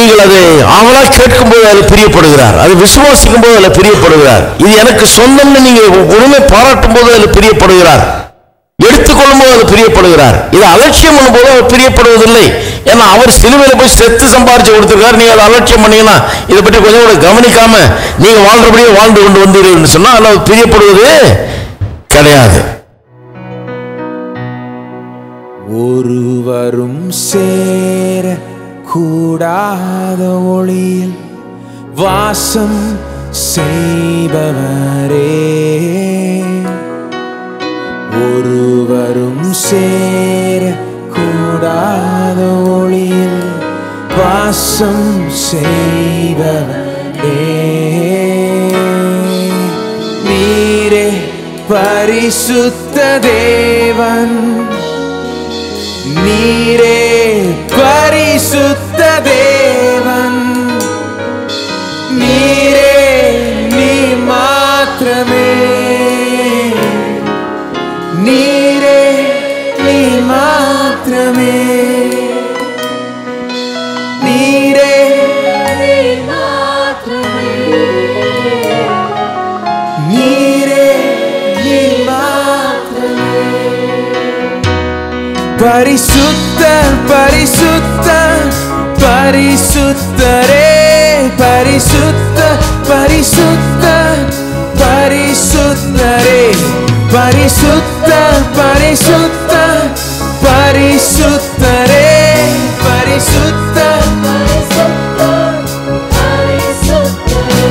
நீங்கள் அதை ஆவலா கேட்கும் போது அதில் பிரியப்படுகிறார், அது விசுவாசிக்கும் போது அதில் பிரியப்படுகிறார், இது எனக்கு சொந்தம்னு நீங்க உரிமை பாராட்டும் போது அதில் பிரியப்படுகிறார், எடுத்துக்கொள்ளும் போது அது பிரியப்படுகிறார். இது அலட்சியம் பண்ணும் போது அவர் பிரியப்படுவதில்லை. ஏன்னா அவர் சிலுவையில் போய் செத்து சம்பாரிச்சு கொடுத்திருக்காரு. நீங்க அதை அலட்சியம் பண்ணீங்கன்னா, இதை பற்றி கொஞ்சம் கூட கவனிக்காம நீங்க வாழ்றபடியே வாழ்ந்து கொண்டு வந்தீர்கள் சொன்னா அதில் பிரியப்படுவது கிடையாது. ஒருவரும் சேர கூடாத ஒளியில் வாசம் செய்பவரே, ஒருவரும் சேர கூடாத ஒளியில் வாசம் செய்பவரே, நீரே பரிசுத்த தேவன், நீரே பரிசுத்த தேவன், நீரே நீ மாத்திரமே, நீரே நீ மாத்திரமே, நீரே நீ மாத்திரமே, நீரே நீ மாத்திரமே. பரிசுத்த பரிசுத்த பரிசுத்தரே, பரிசுத்த பரிசுத்த பரிசுத்தரே, பரிசுத்த பரிசுத்த பரிசுத்தரே, பரிசுத்த பரிசுத்த பரிசுத்தரே,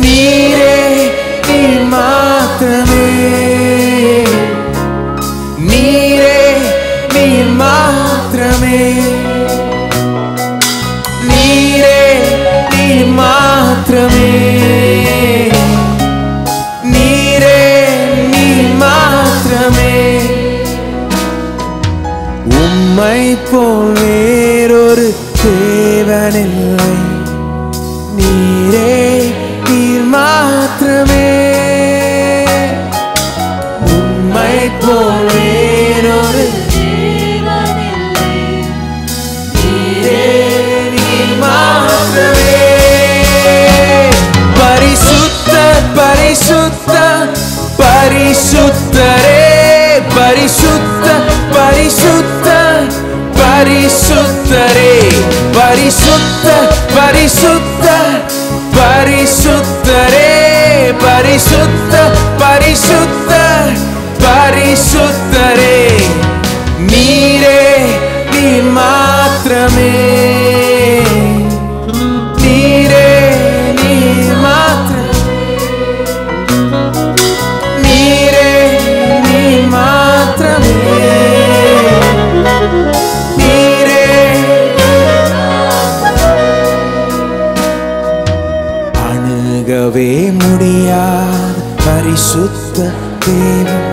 நீரே நீ மாத்திரமே, நீரே நீ மாத்திரமே, நீரே நீ மாத்திரமே, நீரே நீ மாத்திரமே. உம்மை போல் வேறொரு தேவனில்லை, நீரே நீர் மாத்திரமே. உம்மை போல் வேறொரு தேவனில்லை, நீரே நீர் மாத்திரமே. பரிசுத்த பரிசுத்த பரிசுத்தரே, பரிசுத்த பரிசுத்த பரிசுத்தரே, பரிசுத்த பரிசுத்த பரிசுத்தரே, பரிசுத்த பரிசுத்த பரிசுத்தரே, நீரே நீ மாத்திரமே, நீரே நீ மாத்திரமே, நீரே நீ மாத்திரமே, நீரே. அணுகவே முடியாத பரிசுத்த தேவன்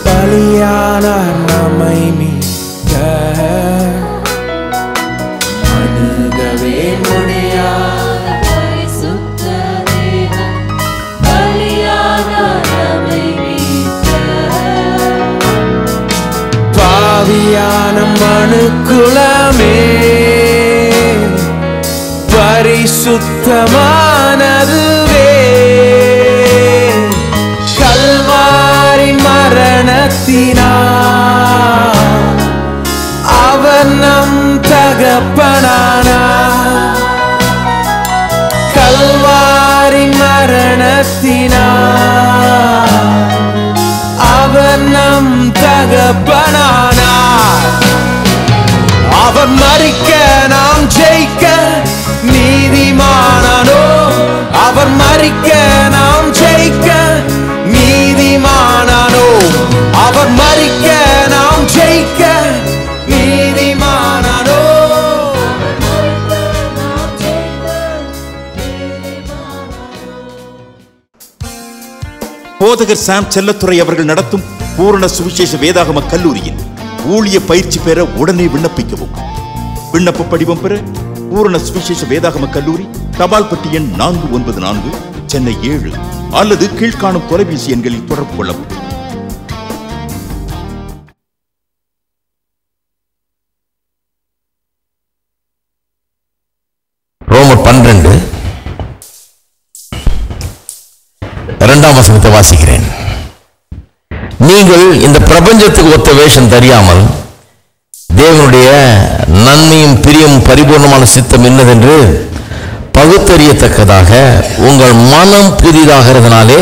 பலியானார் நம்மை மீட்க, அணுகவே முடியாத பரிசுத்த தேவன் பலியானார் நம்மை மீட்க, பாவியான மனுக்குலமே பரிசுத்தமானதுவே, கல்வாரி மரணத்தினார் அவர் நம் தகப்பனானார், கல்வாரி மரணத்தினார் அவர் நம் தகப்பனானார். அவர் மரிக்க நாம் ஜெயிக்க நீதிமானானோ, அவர் மரிக்க நாம் ஜெயிக்க நீதிமானானோ, அவர் மரிக்க நாம் ஜெயிக்க நீதிமானானோ. போதகர் சாம் செல்லத்துறை அவர்கள் நடத்தும் பூரண சுவிசேஷ வேதாகம கல்லூரியில் ஊழிய பயிற்சி பெற உடனே விண்ணப்பிக்கவும். விண்ணப்ப படிவம் பெற பூரண சுவிசேஷ வேதாகம கல்லூரி, தபால் பெட்டி எண் 494, சென்னை 7 அல்லது கீழ்காணும் தொலைபேசி எண்களில் தொடர்பு கொள்ளவும். 2ஆம் வசனத்தை வாசிக்கிறேன். நீங்கள் இந்த பிரபஞ்சத்துக்கு ஒத்த வேஷம் தெரியாமல் தேவனுடைய நன்மையும் பிரியும் பரிபூர்ணமான சித்தம் என்னதென்று பகுத்தறியத்தக்கதாக உங்கள் மனம் புதிதாகிறதுனாலே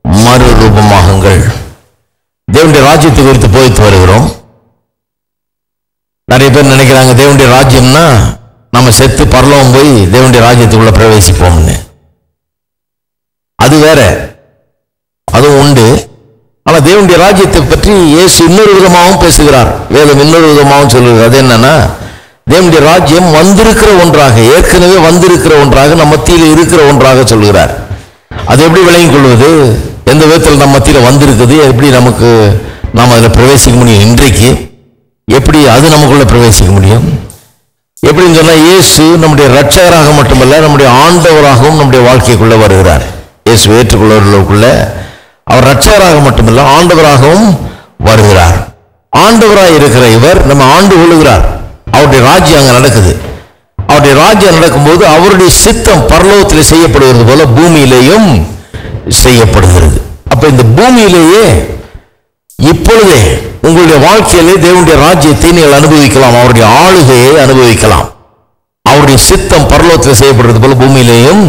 மறுரூபமாகுங்கள். தேவனுடைய ராஜ்யத்தை குறித்து போய்த்து வருகிறோம். நிறைய பேர் நினைக்கிறாங்க தேவனுடைய ராஜ்யம்னா நம்ம செத்து பரலோகம் போய் தேவனுடைய ராஜ்யத்துக்குள்ள பிரவேசிப்போம்னு. அது வேற, அதுவும் உண்டு. ஆனா தேவனுடைய ராஜ்யத்தை பற்றி இயேசு இன்னொரு விதமாகவும் பேசுகிறார், வேதம் இன்னொரு விதமாகவும் சொல்லுகிறது. அது என்னன்னா, தேவனுடைய ராஜ்யம் வந்திருக்கிற ஒன்றாக, ஏற்கனவே வந்திருக்கிற ஒன்றாக, நம்ம மத்தியில் இருக்கிற ஒன்றாக சொல்லுகிறார். அது எப்படி விளங்கிக் கொள்வது? எந்த விதத்தில் நம்ம மத்தியில் வந்திருக்குது, எப்படி நாம் அதில் பிரவேசிக்க முடியும்? இன்றைக்கு எப்படி அது நமக்குள்ள பிரவேசிக்க முடியும்? எப்படின்னு சொன்னா, இயேசு நம்முடைய இரட்சகராக மட்டுமல்ல, நம்முடைய ஆண்டவராகவும் நம்முடைய வாழ்க்கைக்குள்ள வருகிறார். இயேசு ஏற்றுக்கொள்ளவர்களுக்குள்ள அவர் இரட்சகராக மட்டுமல்ல, ஆண்டவராகவும் வருகிறார். ஆண்டவராக இருக்கிற இவர் நம்ம ஆண்டு கொள்ளுகிறார். அவருடைய ராஜ்யம் அங்க நடக்குது. அவருடைய ராஜ்யம் நடக்கும்போது அவருடைய சித்தம் பரலோகத்தில் செய்யப்படுகிறது போல பூமியிலேயும் செய்யப்படுகிறது. அப்ப இந்த பூமியிலேயே இப்பொழுதே உங்களுடைய வாழ்க்கையிலே தேவனுடைய ராஜ்யத்தை நீங்கள் அனுபவிக்கலாம், அவருடைய ஆளுகையை அனுபவிக்கலாம். அவருடைய சித்தம் பரலோகத்தில் செய்யப்படுறது போல பூமியிலேயும்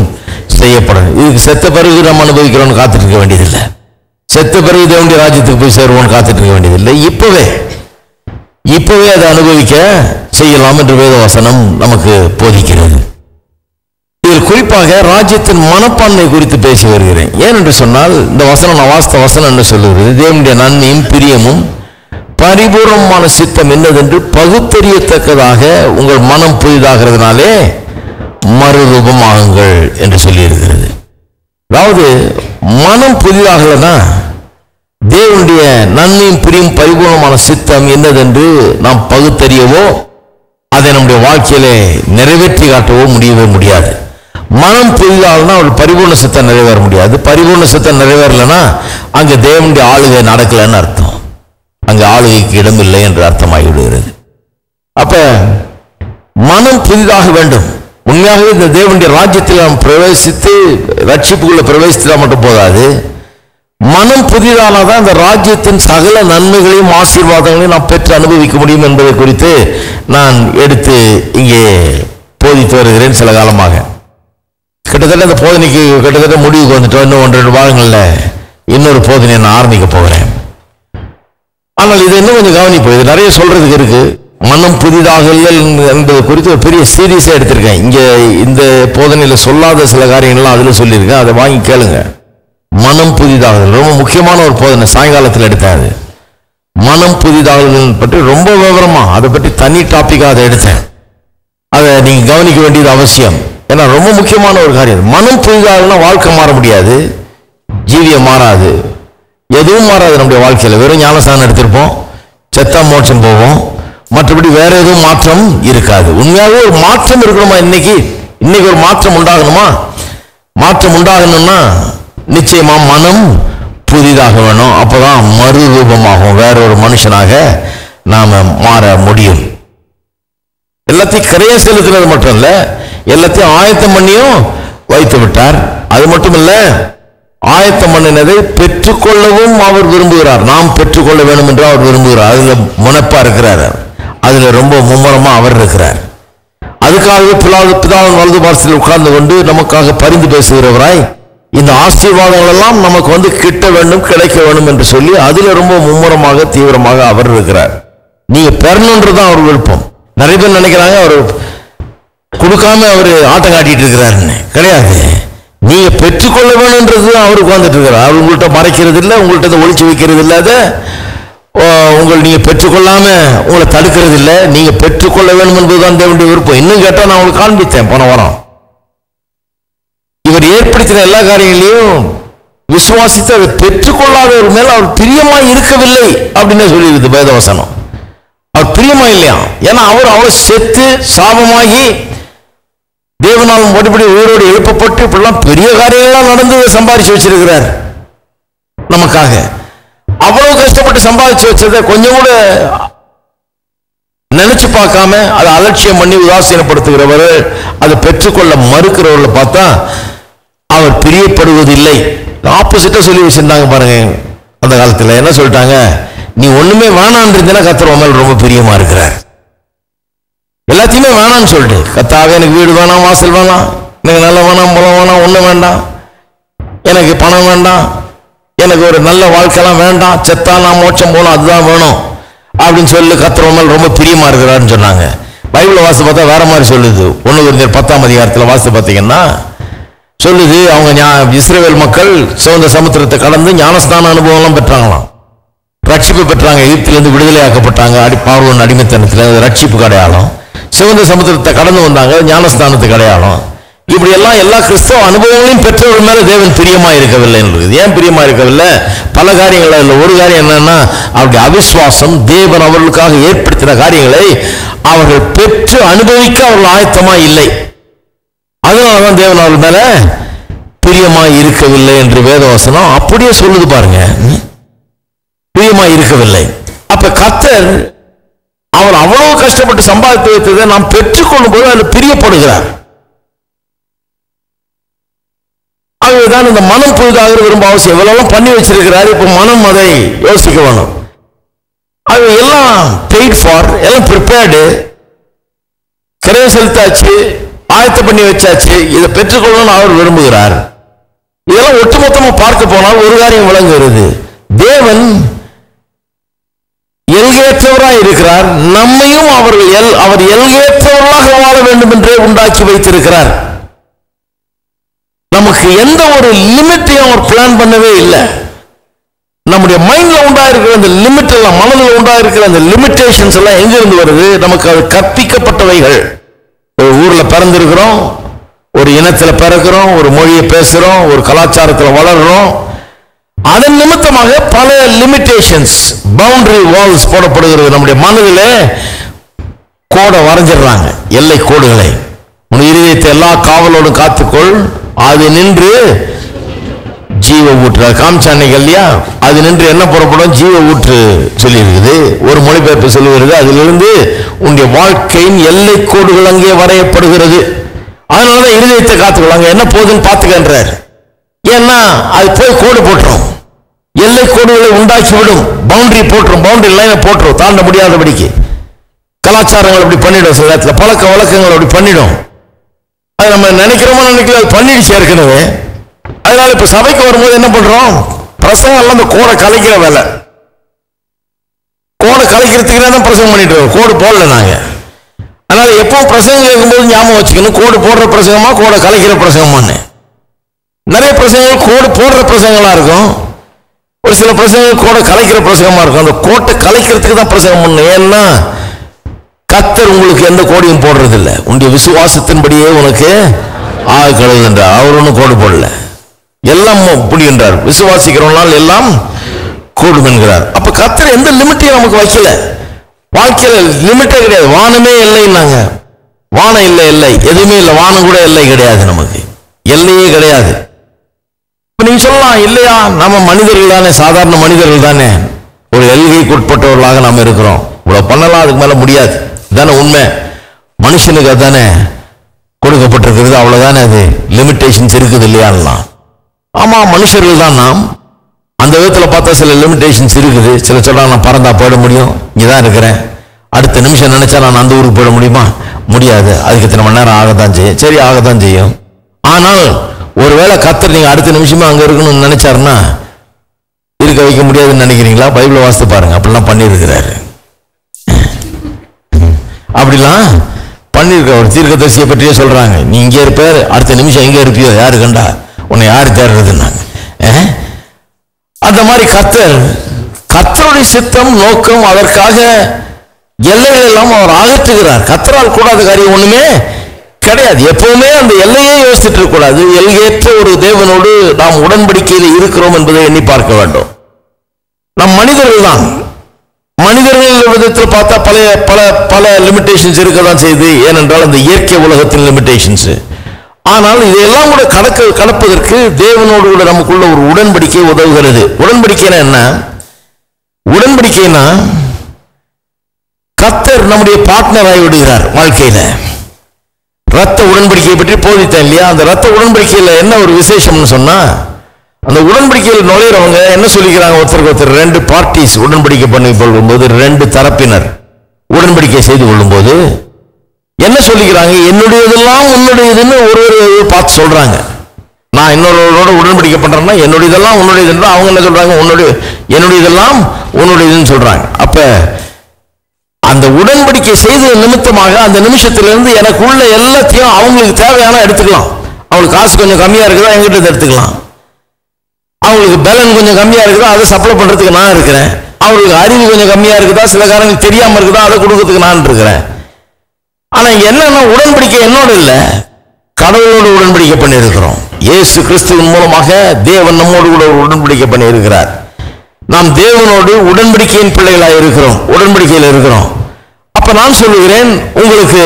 செய்யப்படும். இதுக்கு செத்த பிறகு நம்ம அனுபவிக்கிறோம்னு காத்துட்டு இருக்க வேண்டியதில்லை. செத்த பிறகு தேவனுடைய ராஜ்யத்துக்கு போய் சேருவோம்னு காத்துட்டு இருக்க வேண்டியதில்லை. இப்பவே அதை அனுபவிக்க செய்யலாம் என்று வேதவசனம் நமக்கு போதிக்கிறது. இதில் குறிப்பாக ராஜ்யத்தின் மனப்பான்மை குறித்து பேசி வருகிறேன். ஏன் என்று சொன்னால், இந்த வசனம் நான் வாஸ்த வசனம் என்று சொல்லுகிறது. தேவனுடைய நன்மையும் பிரியமும் பரிபூர்ணமான சித்தம் என்னதென்று பகுத்தறியத்தக்கதாக உங்கள் மனம் புதிதாகிறதுனாலே மறுரூபமாகுங்கள் என்று சொல்லி இருக்கிறது. அதாவது மனம் புதிதாகலன்னா தேவனுடைய நன்மையும் பிரியும் பரிபூர்ணமான சித்தம் என்னதென்று நாம் பகுத்தறியவோ அதை நம்முடைய வாழ்க்கையிலே நிறைவேற்றி காட்டவோ முடியவே முடியாது. மனம் புதிதாகனா அவள் பரிபூர்ண சித்தம் நிறைவேற முடியாது. பரிபூர்ண சித்தம் நிறைவேறலன்னா அங்கே தேவனுடைய ஆளுகை நடக்கலன்னு அர்த்தம். அங்கே ஆளுகைக்கு இடமில்லை என்று அர்த்தமாகிவிடுகிறது. அப்ப மனம் புதிதாக வேண்டும். உண்மையாகவே இந்த தேவனுடைய ராஜ்யத்தில் நாம் பிரவேசித்து ரட்சிப்புக்குள்ள பிரவேசித்தா மட்டும் போதாது, மனம் புதிதானதான் இந்த ராஜ்யத்தின் சகல நன்மைகளையும் ஆசீர்வாதங்களையும் நாம் பெற்று அனுபவிக்க முடியும் என்பதை குறித்து நான் எடுத்து இங்கே போதித்து வருகிறேன் சில காலமாக. கிட்டத்தட்ட இந்த போதனைக்கு கிட்டத்தட்ட முடிவுக்கு வந்துட்டோம். இன்னும் 1-2 வாரங்களில் இன்னொரு போதனையை நான் ஆரம்பிக்க போகிறேன். ஆனால் இது இன்னும் கொஞ்சம் கவனிப்போம். இது நிறைய சொல்றதுக்கு இருக்கு. மனம் புதிதாக என்பது குறித்து ஒரு பெரிய சீரியஸா எடுத்திருக்கேன். இங்க இந்த போதனையில சொல்லாத சில காரியங்கள்லாம் அதுல சொல்லியிருக்கேன். அதை வாங்கி கேளுங்க. மனம் புதிதாகுதல் ரொம்ப முக்கியமான ஒரு போதனை சாயங்காலத்தில் எடுத்தேன். மனம் புதிதாகுதல் பற்றி ரொம்ப விவரமா அதை பற்றி தனி டாபிக்கா அதை எடுத்தேன். அதை நீங்க கவனிக்க வேண்டியது அவசியம். ஏன்னா ரொம்ப முக்கியமான ஒரு காரியம். மனம் புதிதாகுதுன்னா வாழ்க்கை மாற முடியாது, ஜீவியம் மாறாது, எதுவும் மாறாது. நம்முடைய வாழ்க்கையில வெறும் ஞானஸ்தானம் எடுத்திருப்போம், செத்தா மோட்சம் போவோம், மற்றபடி வேற எதுவும் மாற்றம் இருக்காது. உண்மையாகவே ஒரு மாற்றம் இருக்கணுமா? இன்னைக்கு ஒரு மாற்றம் உண்டாகணுமா? மாற்றம் உண்டாகணும்னா நிச்சயமா மனம் புதிதாக வேணும். அப்பதான் மறுரூபமாகும், வேற ஒரு மனுஷனாக நாம மாற முடியும். எல்லாத்தையும் கரைய செலுத்தினது மட்டும் இல்ல, எல்லாத்தையும் ஆயத்தம் பண்ணியும் வைத்து விட்டார். அது மட்டும் இல்ல, ஆயத்தம் பண்ணினதை பெற்றுக்கொள்ளவும் அவர் விரும்புகிறார். நாம் பெற்றுக்கொள்ள வேண்டும் என்று அவர் விரும்புகிறார். அதுல முனைப்பா இருக்கிறார், அதுல ரொம்ப மும்முரமா அவர் இருக்கிறார். அதுக்காகவே பிதாவின் வலது பார்சத்தில் உட்கார்ந்து கொண்டு நமக்காக பரிந்து பேசுகிறவராய் இந்த ஆசீர்வாதங்கள் எல்லாம் நமக்கு கிட்ட வேண்டும், கிடைக்க வேண்டும் என்று சொல்லி அதுல ரொம்ப மும்முரமாக தீவிரமாக அவர் இருக்கிறார். நீங்க பெறணுன்றதான் அவர் விருப்பம். நிறைய பேர் நினைக்கிறாங்க அவர் கொடுக்காம அவர் ஆட்டம் காட்டிட்டு இருக்கிறாருன்னு. கிடையாது. நீங்க பெற்றுக்கொள்ள வேணும்ன்றது அவருக்கு வந்துட்டு இருக்கிறார். அவர் உங்கள்கிட்ட மறைக்கிறது இல்லை, உங்கள்கிட்ட ஒளிச்சு வைக்கிறது இல்லாத, நீங்க பெற்றுக்கொள்ளாம உங்களை தடுக்கிறது இல்லை. நீங்க பெற்றுக்கொள்ள வேண்டும் என்பதுதான் தேவனுடைய விருப்பம். இன்னும் கேட்டா நான் உங்களுக்கு காண்பித்தேன் போன வாரம். இவர் ஏற்படுத்தின எல்லா காரியங்களையும் விசுவாசித்து அதை பெற்றுக்கொள்ளாதவர் மேல அவர் பிரியமாய் இருக்கவில்லை அப்படின்னு சொல்லியிருக்கு வேதவசனம். அவர் பிரியமா இல்லையா? ஏன்னா அவர் அவ்வளவு செத்து சாபமாகி தேவனால் மறுபடி உயிரோடு எழுப்பப்பட்டு இப்படிலாம் பெரிய காரியங்கள்லாம் நடந்து சம்பாதிச்சு வச்சிருக்கிறார் நமக்காக. அவ்வளவு கஷ்டப்பட்டு சம்பாதிச்சு வச்சதை கொஞ்சம் கூட நினைச்சு பார்க்காம அதை அலட்சியம் பண்ணி உதாசீனப்படுத்துகிறவர், அதை பெற்றுக்கொள்ள மறுக்கிறவர்களை பார்த்தா அவர் பிரியப்படுவதில்லை. ஆப்போசிட்டா சொல்லி வச்சிருந்தாங்க பாருங்க. அந்த காலத்துல என்ன சொல்லிட்டாங்க, நீ ஒண்ணுமே வேணான்னு இருந்தீங்கன்னா கர்த்தர் உன் மேல ரொம்ப பிரியமா இருக்கிறார். எல்லாத்தையுமே வேணான்னு சொல்லிட்டு, கர்த்தாவே எனக்கு வீடு வேணாம், வாசல் வேணாம், எனக்கு நல்ல வேணாம், பலம் வேணாம், ஒண்ணு வேண்டாம், எனக்கு பணம் வேண்டாம், எனக்கு ஒரு நல்ல வாழ்க்கைலாம் வேண்டாம், செத்தா நான் மோட்சம் போகணும், அதுதான் வேணும் அப்படின்னு சொல்லி கர்த்தர் உன் மேல ரொம்ப பிரியமா இருக்கிறாருன்னு சொன்னாங்க. பைபிள் வாசி பார்த்தா வேற மாதிரி சொல்லுது. 1 கொரிந்தியர் 10ஆம் அதிகாரத்தில் வாசி பார்த்தீங்கன்னா சொல்லுது, அவங்க இஸ்ரவேல் மக்கள் சிவந்த சமுத்திரத்தை கடந்து ஞானஸ்தான அனுபவம்லாம் பெற்றாங்களாம், ரட்சிப்பு பெற்றாங்க, எகிப்திலிருந்து விடுதலை ஆக்கப்பட்டாங்க, பார்வோன் அடிமைத்தனத்தில் ரட்சிப்புக்கு அடையாளம். சிவந்த சமுத்திரத்தை கடந்து வந்தாங்க, ஞானஸ்தானத்துக்கு அடையாளம். இப்படி எல்லாம் எல்லா கிறிஸ்தவ அனுபவங்களையும் பெற்றவர்கள் மேல தேவன் பிரியமா இருக்கவில்லை என்று. ஏன் பிரியமா இருக்கவில்லை? பல காரியங்கள் இல்லை. ஒரு காரியம் என்னன்னா, அவருடைய அவிசுவாசம். தேவன் அவர்களுக்காக ஏற்படுத்தின காரியங்களை அவர்கள் பெற்று அனுபவிக்க அவர்கள் ஆயத்தமா இல்லை. அதனாலதான் தேவன் அவர்கள் மேல பிரியமா இருக்கவில்லை என்று வேதவசனம் அப்படியே சொல்லுது பாருங்க. பிரியமா இருக்கவில்லை. அப்ப கர்த்தர் அவர் அவ்வளவு கஷ்டப்பட்டு சம்பாதித்து வைத்ததை நாம் பெற்றுக்கொள்ளும் போது அதில் பிரியப்படுகிறார். ஆகவேதான் இந்த மனம் புதிதாக விரும்ப அவசியம். இவ்வளவு பண்ணி வச்சிருக்கிறார், இப்ப மனம் அதை யோசிக்க வேணும். அது எல்லாம் பெய்ட் ஃபார், எல்லாம் ப்ரிப்பேர்டு, கிரைய செலுத்தாச்சு, ஆயத்த பண்ணி வச்சாச்சு. இதை பெற்றுக்கொள்ளணும்னு அவர் விரும்புகிறார். இதெல்லாம் ஒட்டுமொத்தமா பார்க்க போனால் ஒரு காரியம் விளங்குகிறது, தேவன் எல்கையற்றவராய் இருக்கிறார். நம்மையும் அவர் எல்கையற்றவர்களாக வாழ வேண்டும் என்றே உண்டாக்கி வைத்திருக்கிறார். நமக்கு எந்த ஒரு லிமிட்டையும் அவர் பிளான் பண்ணவே இல்லை. நம்முடைய மைண்ட்ல உண்டாயிருக்கிற அந்த லிமிட் எல்லாம், மனதில் உண்டாயிருக்கிற அந்த லிமிட்டேஷன்ஸ் எல்லாம் எங்கிருந்து வருது? நமக்கு அது கற்பிக்கப்பட்டவைகள். ஒரு ஊர்ல பிறந்திருக்கிறோம், ஒரு இனத்துல பிறக்கிறோம், ஒரு மொழியை பேசுறோம், ஒரு கலாச்சாரத்தில் வளர்றோம். அதன் நிமித்தமாக பல லிமிட்டேஷன்ஸ், பவுண்டரி வால்ஸ் போடப்படுகிறது. நம்முடைய மனதிலே கோடை வரைஞ்சிடுறாங்க, எல்லை கோடுகளை. உன் இதயத்தை எல்லா காவலோடும் காத்துக்கொள், அது நின்று ஜீவ ஊற்று காமிச்சானைகள் இல்லையா? அது நின்று என்ன புறப்படும்? ஜீவ ஊற்று சொல்லி இருக்குது. ஒரு மொழிபெயர்ப்பு சொல்லுகிறது, அதிலிருந்து உன்னுடைய வாழ்க்கையின் எல்லை கோடுகள் அங்கே வரையப்படுகிறது. அதனாலதான் இருதயத்தை காத்துக்கொள்ளாங்க, என்ன போகுதுன்னு பார்த்துக்கின்றார். ஏன்னா அது போய் கோடு போட்டுரும், எல்லை கோடுகளை உண்டாக்கி விடும், பவுண்டரி போட்டுரும், பவுண்டரி லைனை போட்டுரும், தாண்ட முடியாதபடிக்கு. கலாச்சாரங்கள் அப்படி பண்ணிடும், சில நேரத்தில் பழக்க வழக்கங்கள் அப்படி பண்ணிடும். அது நம்ம நினைக்கிறோமோ நினைக்கல, அது பண்ணிடுச்சு ஏற்கனவே. அதனால இப்ப சபைக்கு வரும்போது என்ன பண்றோம்? பிரசங்கம் எல்லாம் இந்த கோடை கலைக்கிற வேலை. கோடை கலைக்கிறதுக்கு தான் பிரசங்கம் பண்ணிட்டு இருக்கோம், கோடு போடல நாங்க. அதனால எப்பவும் பிரசங்கம் கேட்கும்போது ஞாபகம் வச்சுக்கணும், கோடு போடுற பிரசங்கமா கோடை கலைக்கிற பிரசங்கமான்னு. நிறைய பிரசங்கங்கள் கோடு போடுற பிரசங்கங்களா இருக்கும், ஒரு சில பிரசங்கங்கள் கோடை கலைக்கிற பிரசங்கமா இருக்கும். அந்த கோட்டை கலைக்கிறதுக்கு தான் பிரசங்கம் பண்ணணும். ஏன்னா கர்த்தர் உங்களுக்கு எந்த கோடையும் போடுறது இல்லை, உன்னுடைய விசுவாசத்தின்படியே உனக்கு ஆக கழுவுகின்றார். அவர் ஒன்றும் கோடு போடல, எல்லாம் புரிகின்றார். விசுவாசிக்கிறவனால் எல்லாம் கூடும் என்கிறார். அப்ப கர்த்தர் எந்த லிமிட்டையும் நமக்கு வைக்கல. வாழ்க்கையில லிமிட்டே கிடையாது. வானமே இல்லைன்னாங்க, வானம் இல்லை, எல்லை எதுவுமே இல்லை, வானம் கூட எல்லை கிடையாது, நமக்கு எல்லையே கிடையாது. நீங்க சொல்லலாம், இல்லையா நம்ம மனிதர்கள் தானே, சாதாரண மனிதர்கள் தானே, ஒரு எல்கைக்கு உட்பட்டவர்களாக நாம் இருக்கிறோம், இவ்வளவு பண்ணலாம், அதுக்கு மேல முடியாது தானே உண்மை. மனுஷனுக்கு அதுதானே கொடுக்கப்பட்டிருக்கிறது, அவ்வளவுதானே, அது லிமிட்டேஷன்ஸ் இருக்குது இல்லையாலாம். ஆமா, மனுஷர்கள் தான் நாம். அந்த விதத்துல பார்த்தா சில லிமிட்டேஷன்ஸ் இருக்குது. சில சொல்றாங்க, நான் பறந்தா போயிட முடியும், இங்கதான் இருக்கிறேன், அடுத்த நிமிஷம் நினைச்சா நான் அந்த ஊருக்கு போயிட முடியுமா? முடியாது, அதுக்கு இத்தனை மணி நேரம் ஆகத்தான் செய்யும். சரி, ஆகத்தான் செய்யும். ஆனால் ஒருவேளை கர்த்தர் நீங்க அடுத்த நிமிஷமே அங்க இருக்கணும்னு நினைச்சாருன்னா இருக்க வைக்க முடியாதுன்னு நினைக்கிறீங்களா? பைபிளை வாசித்து பாருங்க, அப்படிலாம் பண்ணியிருக்கிறாரு. அப்படிலாம் பண்ணிருக்க. ஒரு தீர்க்கதரிசியை பற்றியே சொல்றாங்க, நீ இங்கே இருப்ப, அடுத்த நிமிஷம் எங்க இருப்பியோ யாரு கண்டா, உன்னை யாரு தேடுறதுன்னாங்க. அந்த மாதிரி கர்த்தருடைய சித்தம், நோக்கம், அதற்காக எல்லைகள் எல்லாம் அவர் அகற்றுகிறார். கர்த்தரால் கூடாத காரியம் ஒண்ணுமே கிடையாது. எப்பவுமே அந்த எல்லையே யோசிச்சுட்டு இருக்க கூடாது. எல்லையற்ற ஒரு தேவனோடு நாம் உடன்படிக்கையில் இருக்கிறோம் என்பதை எண்ணி பார்க்க வேண்டும். நம் மனிதர்கள் தான். மனிதர்கள் விதத்தில் பார்த்தா பல லிமிட்டேஷன்ஸ் இருக்கதான் செய்யுது. ஏனென்றால் அந்த இயற்கை உலகத்தின் லிமிட்டேஷன்ஸ். ஆனால் இதையெல்லாம் கூட கடப்பதற்கு தேவனோடு கூட நமக்குள்ள ஒரு உடன்படிக்கை உதவுகிறது. உடன்படிக்கைனா என்ன? உடன்படிக்கைனா கர்த்தர் நம்முடைய பார்ட்னர் ஆகி விடுகிறார் வாழ்க்கையில. ரத்த உடன்படிக்கையை பற்றி போதித்தேன் இல்லையா? அந்த ரத்த உடன்படிக்கையில் என்ன ஒரு விசேஷம்னு சொன்னா, அந்த உடன்படிக்கையில் நுழையிறவங்க என்ன சொல்லிக்கிறாங்க, ஒருத்தருக்கு ஒருத்தர் 2 பார்ட்டிஸ் உடன்படிக்கை பண்ணி கொள்ளும்போது, 2 தரப்பினர் உடன்படிக்கை செய்து கொள்ளும்போது என்ன சொல்லிக்கிறாங்க, என்னுடையதெல்லாம் உன்னுடையதுன்னு ஒரு பார்த்து சொல்றாங்க. நான் இன்னொருவரோட உடன்படிக்கை பண்றேன்னா என்னுடையதெல்லாம் உன்னுடையது, அவங்க என்ன சொல்றாங்க, என்னுடையதெல்லாம் உன்னுடையதுன்னு சொல்றாங்க. அப்ப அந்த உடன்படிக்கை செய்த நிமித்தமாக அந்த நிமிஷத்திலிருந்து எனக்கு உள்ள எல்லாத்தையும் அவங்களுக்கு தேவையான எடுத்துக்கலாம். அவங்களுக்கு காசு கொஞ்சம் கம்மியா இருக்குதா, எங்கிட்ட எடுத்துக்கலாம். அவங்களுக்கு பலன் கொஞ்சம் கம்மியா இருக்குதா, அதை சப்ளை பண்றதுக்கு நான் இருக்கிறேன். அவங்களுக்கு அறிவு கொஞ்சம் கம்மியா இருக்குதா, சில காரணங்கள் தெரியாம இருக்குதா, அதை கொடுக்கறதுக்கு நான் இருக்கிறேன். ஆனா இங்க என்னன்னா, உடன்படிக்கை என்னோட இல்ல, கடவுளோடு உடன்படிக்கை பண்ணி இருக்கிறோம். இயேசு கிறிஸ்துவின் மூலமாக தேவன் நம்மோடு கூட உடன்படிக்கை பண்ணி இருக்கிறார். நாம் தேவனோடு உடன்படிக்கையின் பிள்ளைகளாக இருக்கிறோம், உடன்படிக்கையில் இருக்கிறோம். அப்ப நான் சொல்லுகிறேன், உங்களுக்கு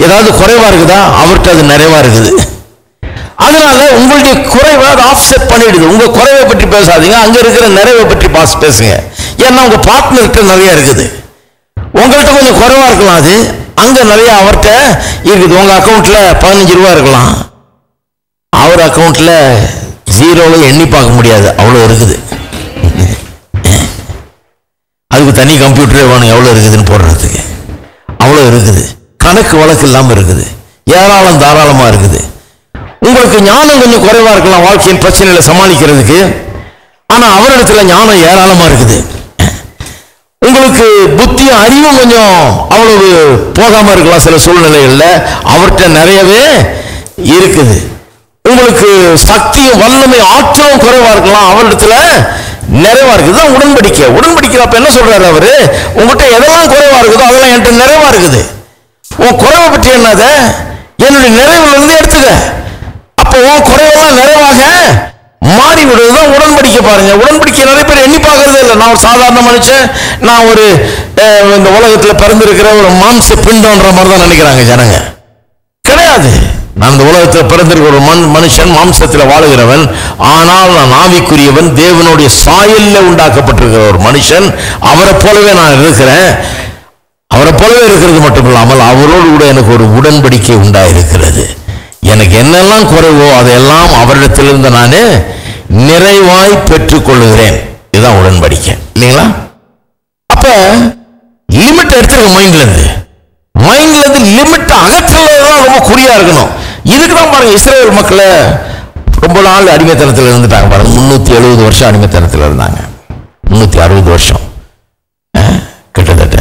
ஏதாவது குறைவா இருக்குதா, அவர்கிட்ட அது நிறைவா இருக்குது. அதனால உங்களுடைய குறைவை அதை ஆஃப்செட் பண்ணிடுது. உங்க குறைவை பற்றி பேசாதீங்க, அங்க இருக்கிற நிறைவை பற்றி பேசுங்க. ஏன்னா உங்க பார்ட்னர்கிட்ட நிறைய இருக்குது. உங்கள்கிட்ட கொஞ்சம் குறைவா இருக்கலாம், அது அங்க நிறைய அவர்கிட்ட இருக்குது. உங்க அக்கௌண்ட்ல 15 ரூபா இருக்கலாம், அவர் அக்கௌண்ட்ல 0 எண்ணி பார்க்க முடியாது, அவ்வளவு இருக்குது. அதுக்கு தனி கம்ப்யூட்டரே வேணும், எவ்வளவு இருக்குதுன்னு போடுறதுக்கு. அவ்வளவு இருக்குது, கணக்கு வழக்கு இல்லாம இருக்குது, ஏராளம் தாராளமா இருக்குது. உங்களுக்கு ஞானம் கொஞ்சம் குறைவா இருக்கலாம் வாழ்க்கையின் பிரச்சனைகளை சமாளிக்கிறதுக்கு, ஆனா அவரிடத்துல ஞானம் ஏராளமா இருக்குது. உங்களுக்கு புத்தியும் அறிவும் கொஞ்சம் அவ்வளவு போகாம இருக்கலாம் சில சூழ்நிலைகள்ல, அவர்கிட்ட நிறையவே இருக்குது. உங்களுக்கு சக்தியும் வல்லமை ஆற்றலும் குறைவா இருக்கலாம், அவரிடத்துல நிறைவா இருக்குது. உடன்படிக்கை. உடன்படிக்கை அப்ப என்ன சொல்றாரு அவரு, உங்ககிட்ட எதெல்லாம் குறைவா இருக்குதோ அதெல்லாம் என்கிட்ட நிறைவா இருக்குது. உன் குறைவை பற்றி என்னத, என்னுடைய நிறைவுல இருந்து எடுத்துக்க. அப்போ உன் குறைவெல்லாம் நிறைவாக மாறி விடுவதுதான் உடன்படிக்கை. பாருங்க, உடன்படிக்கை நிறைய பேர் எண்ணி பார்க்கறதே இல்லை. நான் ஒரு சாதாரண மனுஷன், நான் ஒரு இந்த உலகத்துல பிறந்திருக்கிற ஒரு மாம்ச பிண்டோன்ற மாதிரி தான் நினைக்கிறாங்க ஜனங்க. கிடையாது. நான் இந்த உலகத்தில் பிறந்திருக்கிற ஒரு மனுஷன், மாம்சத்தில் வாழுகிறவன், ஆனால் நான் ஆவிக்குரியவன், தேவனுடைய சாயல்ல உண்டாக்கப்பட்டிருக்கிற ஒரு மனுஷன். அவரை போலவே நான் இருக்கிறேன். அவரை போலவே இருக்கிறது மட்டும் இல்லாமல் அவரோடு கூட எனக்கு ஒரு உடன்படிக்கை உண்டாயிருக்கிறது. எனக்கு என்னெல்லாம் குறைவோ அதையெல்லாம் அவரிடத்திலிருந்து நான் நிறைவாய் பெற்றுக் கொள்ளுகிறேன். இதுதான் உடன்படிக்கை, இல்லைங்களா? அப்ப லிமிட் எடுத்துருக்க மைண்ட்ல இருந்து லிமிட் அகற்றுறதுதான் ரொம்ப குறியா இருக்கணும். இதுக்குதான் பாருங்க, இஸ்ரேல் மக்களை ரொம்ப நாள் அடிமைத்தனத்தில் இருந்துட்டாங்க பாருங்க. 370 வருஷம் அடிமைத்தனத்தில் இருந்தாங்க. 360 வருஷம், கிட்டத்தட்ட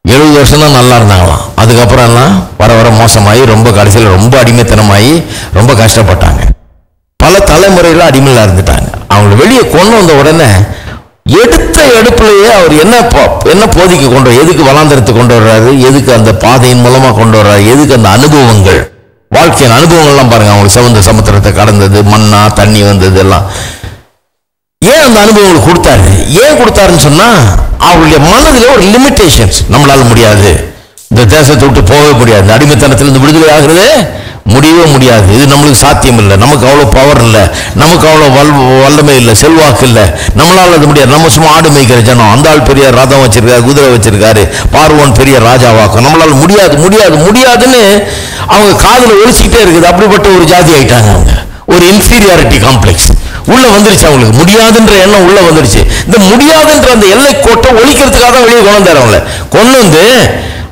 70 வருஷம் தான் நல்லா இருந்தாங்களாம். அதுக்கப்புறம் எல்லாம் வர வர மோசமாகி ரொம்ப கடைசியில் ரொம்ப அடிமைத்தனமாகி ரொம்ப கஷ்டப்பட்டாங்க. பல தலைமுறையில் அடிமையில இருந்துட்டாங்க. அவங்களை வெளியே கொண்டு வந்த உடனே எடுத்த எடுப்புலையே அவர் என்ன போதிக்க கொண்டு வர, எதுக்கு வளாந்தரத்தை கொண்டு வர்றாரு, எதுக்கு அந்த பாதையின் மூலமா கொண்டு வர்றாரு, எதுக்கு அந்த அனுபவங்கள், வாழ்க்கையின் அனுபவங்கள்லாம் பாருங்க. அவங்களுக்கு சிவந்த சமுத்திரத்தை கடந்தது, மண்ணா தண்ணி வந்தது எல்லாம். ஏன் அந்த அனுபவங்களை கொடுத்தாரு? ஏன் கொடுத்தாருன்னு சொன்னா, அவருடைய மனதில் ஒரு லிமிட்டேஷன்ஸ். நம்மளால முடியாது, இந்த தேசத்தை விட்டு போகவே முடியாது, அடிமைத்தனத்திலிருந்து விடுதலை ஆகிறது முடியவே முடியாது, இது நம்மளுக்கு சாத்தியம் இல்லை, நமக்கு அவ்வளோ பவர் இல்லை, நமக்கு அவ்வளோ வல்லமை இல்லை, செல்வாக்கு இல்லை, நம்மளால அது முடியாது. நம்ம சும்மா ஆடு மேய்க்கிற ஜனம், அந்த ஆள் பெரிய ரதம் வச்சிருக்காரு, குதிரை வச்சிருக்காரு, பார்வோன் பெரிய ராஜாவாக்கும், நம்மளால முடியாது முடியாது முடியாதுன்னு அவங்க காதுல ஒழிச்சுக்கிட்டே இருக்குது. அப்படிப்பட்ட ஒரு ஜாதி ஆயிட்டாங்க அவங்க. ஒரு இன்ஃபீரியாரிட்டி காம்ப்ளெக்ஸ் உள்ள வந்துருச்சு அவங்களுக்கு. முடியாதுன்ற எண்ணம் உள்ள வந்துருச்சு. இந்த முடியாதுன்ற அந்த எல்லை கோட்டை ஒழிக்கிறதுக்காக தான் வெளியே கொண்டு வந்தார். அவங்கள கொண்டு வந்து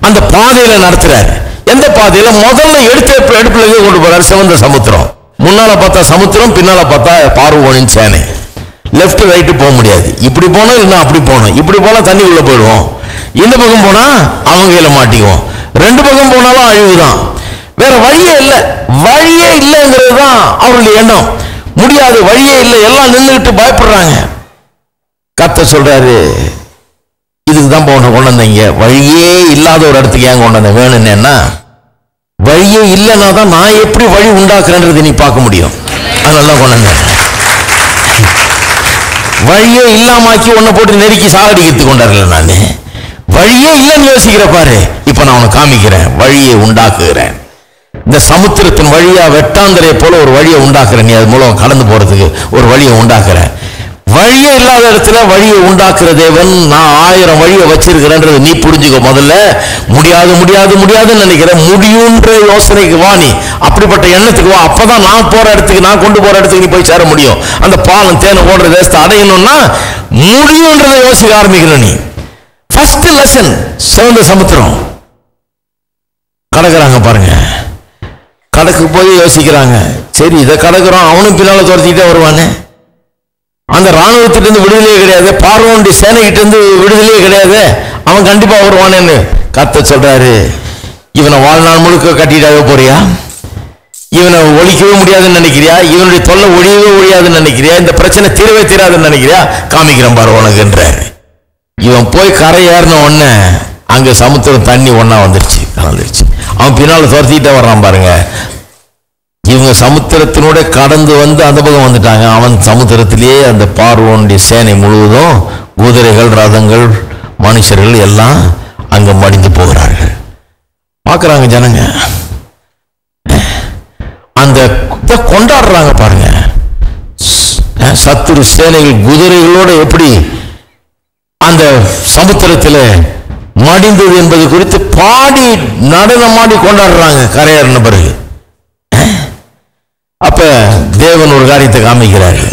அந்த பாதையில நடத்துறாரு. எந்த பாதையில? முதல்ல எடுப்புல கொண்டு போறாரு சிவந்த சமுத்திரம். முன்னால பார்த்தா சமுத்திரம், பின்னால பார்த்தா பார்வோனின் சேனை. லெப்ட் ரைட்டு போக முடியாது. இப்படி போனா இல்லைன்னா அப்படி போனோம். இப்படி போனா தண்ணி உள்ள போயிடுவோம், இந்த பக்கம் போனா அவங்க கையில மாட்டிக்குவோம். 2 பக்கம் போனாலும் அழிவுதான், வேற வழியே இல்லை. வழியே இல்லைங்கிறது தான் அவருடைய எண்ணம். முடியாது, வழியே இல்லை, எல்லாம் நின்றுட்டு பயப்படுறாங்க. கர்த்தர் சொல்றாரு, இதுக்கு தான் கொண்டு வந்தீங்க, வழியே இல்லாத ஒரு இடத்துக்கு ஏன் கொண்டு வந்த வேணும்னா, வழியே இல்லைன்னா தான் நான் எப்படி வழி உண்டாக்குறேன்றது நீ பார்க்க முடியும். அதனால கொண்டு வந்தேன். வழியே இல்லாமாக்கி உன்னை போட்டு நெருக்கி சாகடிக்கிறதுக்கு கொண்டாடல. நான் வழியே இல்லைன்னு யோசிக்கிற பாரு, இப்ப நான் உனக்கு காமிக்கிறேன், வழியை உண்டாக்குகிறேன். இந்த சமுத்திரத்தின் வழியா வெட்டாந்தரையை போல ஒரு வழியை உண்டாக்குறேன். நீ அது மூலம் கடந்து போறதுக்கு ஒரு வழியை உண்டாக்குறேன். வழியே இல்லாத இடத்துல வழியை உண்டாக்குற தேவன். நான் 1000 வழியை வச்சிருக்கிறேன்றது நீ புரிஞ்சுக்க. முதல்ல முடியாது முடியாது முடியாதுன்னு நினைக்கிற, முடியுன்ற யோசனைக்கு வா. நீ அப்படிப்பட்ட எண்ணத்துக்கு வா. அப்பதான் நான் போற இடத்துக்கு, நான் கொண்டு போற இடத்துக்கு நீ போய் சேர முடியும். அந்த பாலம் தேனை ஓடுற தேசத்தை அடையணும்னா முடியுன்றதை யோசிக்க ஆரம்பிக்கணும். நீ ஃபர்ஸ்ட் லெசன் சிவந்த சமுத்திரம் கடக்குறாங்க பாருங்க. கடக்கு போய் யோசிக்கிறாங்க, சரி இதை கடக்குறோம், அவனும் பின்னால துரத்திக்கிட்டே வருவானே, அந்த ராணுவத்திலிருந்து விடுதலையே கிடையாது, பார்வோனுடைய சேனைகிட்ட இருந்து விடுதலையே கிடையாது, அவன் கண்டிப்பா வருவானேன்னு கர்த்தர் சொல்றாரு. இவனை வாழ்நாள் முழுக்க கட்டிட்டாவே போறியா? இவனை ஒழிக்கவே முடியாதுன்னு நினைக்கிறியா? இவனுடைய தொல்லை ஒழியவே ஒழியாதுன்னு நினைக்கிறியா? இந்த பிரச்சனை தீரவே தீராதுன்னு நினைக்கிறியா? காமிக்கிறேன் பாரு உனக்குன்றாரு. இவன் போய் கரை ஏறின உடனே அங்க சமுத்திரம் தண்ணி ஒன்னா வந்துருச்சு, கலந்துருச்சு. அவன் பின்னால துரத்திக்கிட்டே வர்றான் பாருங்க. இவங்க சமுத்திரத்தினோட கடந்து வந்து அந்த பக்கம் வந்துட்டாங்க. அவன் சமுத்திரத்திலேயே அந்த பார்வோனுடைய சேனை முழுவதும், குதிரைகள், ரதங்கள், மனுஷர்கள் எல்லாம் அங்க மடிந்து போகிறார்கள். பார்க்குறாங்க ஜனங்க, அந்த கொண்டாடுறாங்க பாருங்க. சத்துரு சேனைகள் குதிரைகளோட எப்படி அந்த சமுத்திரத்தில் மடிந்தது என்பது குறித்து பாடி நடனமாடி கொண்டாடுறாங்க கரையேறின பிறகு. அப்ப தேவன் ஒரு காரியத்தை காமிக்கிறாரு.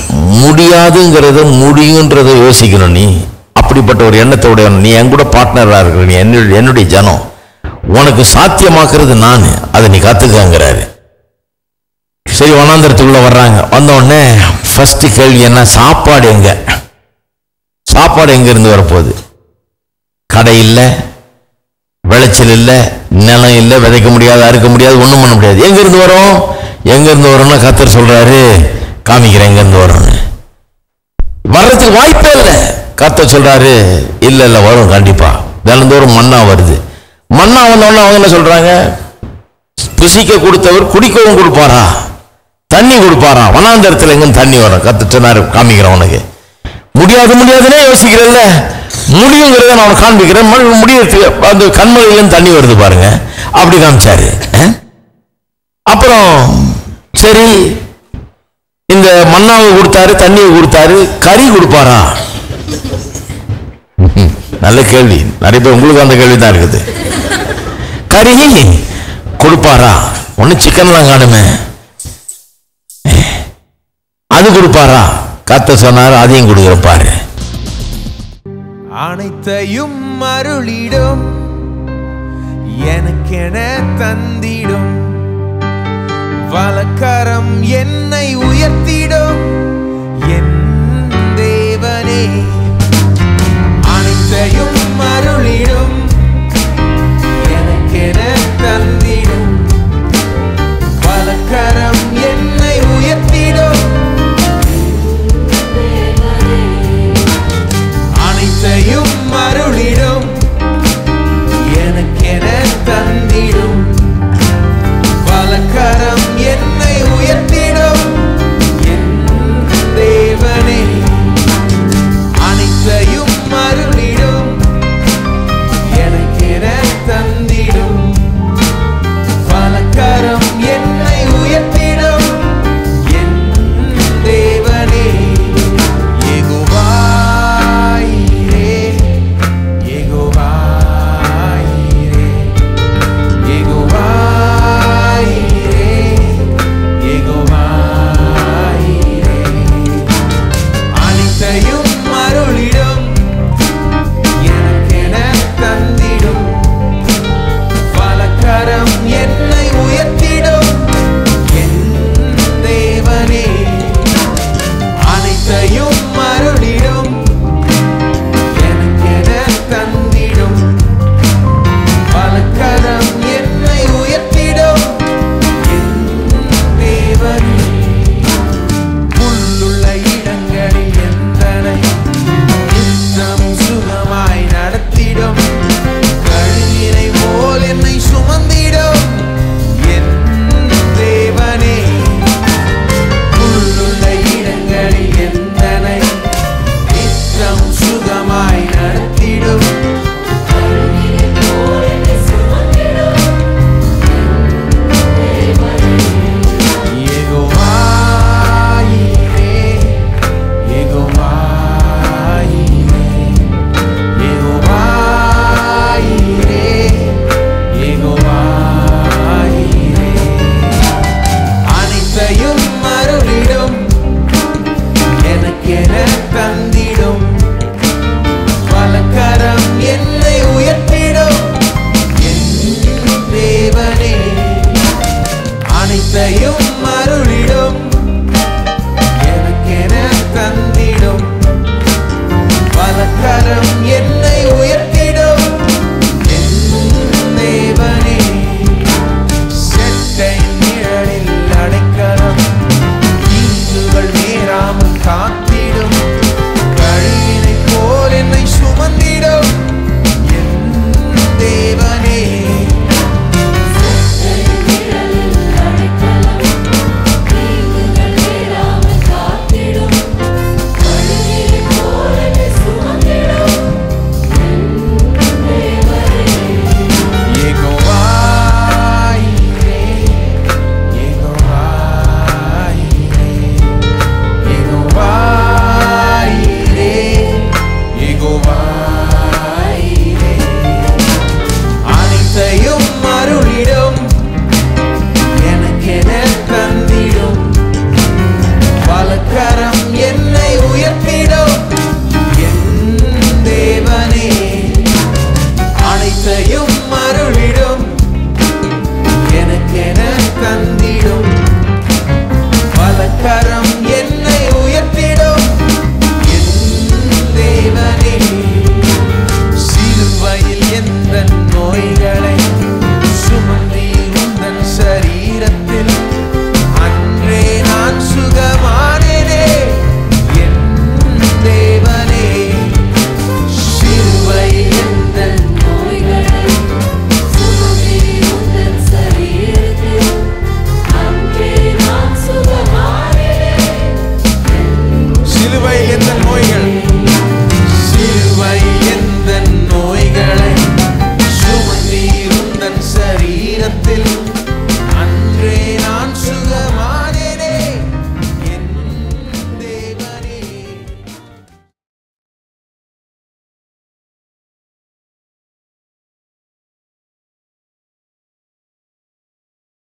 முடியாதுங்கிறத முடியுன்றதை யோசிக்கணும். நீ அப்படிப்பட்ட ஒரு எண்ணத்தோட நீ என் கூட பார்ட்னரா இருக்கிற, நீ என்னுடைய ஜனம், உனக்கு சாத்தியமாக்குறது நான், அதை நீ கத்துக்கங்கிறாரு. சரி, வனாந்தரத்துக்குள்ள வர்றாங்க. வந்த உடனே ஃபர்ஸ்ட் கேள்வி என்ன? சாப்பாடு எங்க? சாப்பாடு எங்க இருந்து வரப்போகுது? கடை இல்லை, விளைச்சல் இல்லை, நிலம் இல்லை, விதைக்க முடியாது, அறுக்க முடியாது, ஒன்றும் பண்ண முடியாது. எங்க இருந்து வரும்? எங்க இருந்து வரும்னா கர்த்தர் சொல்றாரு, காமிக்கிறேன் எங்க இருந்து வரும்னு. வர்றதுக்கு வாய்ப்பே இல்லை. கர்த்தர் சொல்றாரு, இல்ல இல்ல வரும் கண்டிப்பா. தினந்தோறும் மன்னா வருது. மன்னா வந்தோடனே அவங்க என்ன சொல்றாங்க? புசிக்க கொடுத்தவர் குடிக்கவும் கொடுப்பாரா, தண்ணி கொடுப்பாரா? வனாந்தரத்தில் எங்கன்னு தண்ணி வரும். கர்த்தர் சொன்னாரு, காமிக்கிறேன் உனக்கு. முடியாது முடியாதுன்னே யோசிக்கிறல்ல, முடியுங்கிறத நான் காண்பிக்கிறேன். முடியறதுக்கு அந்த கண்மலையிலேருந்து தண்ணி வருது பாருங்க, அப்படி காமிச்சாரு. அப்புறம் சரி, இந்த மன்னாவை கொடுத்தாரு, தண்ணியை கொடுத்தாரு, கறி கொடுப்பாரா? நல்ல கேள்வி. நிறைய பேர் உங்களுக்கு அந்த கேள்வி தான் இருக்குது. கறி கொடுப்பாரா? ஒன்னும் சிக்கன்லாம் காணுமே, அது கொடுப்பாரா? கர்த்தர் சொன்னார், அதையும் கொடுக்கிறப்பாரு. அனைத்தையும் அருளிடும், எனக்கென தந்திடும், வலக்கரம் என்னை உயர்த்திடும் என் தேவனே. அனைத்தையும்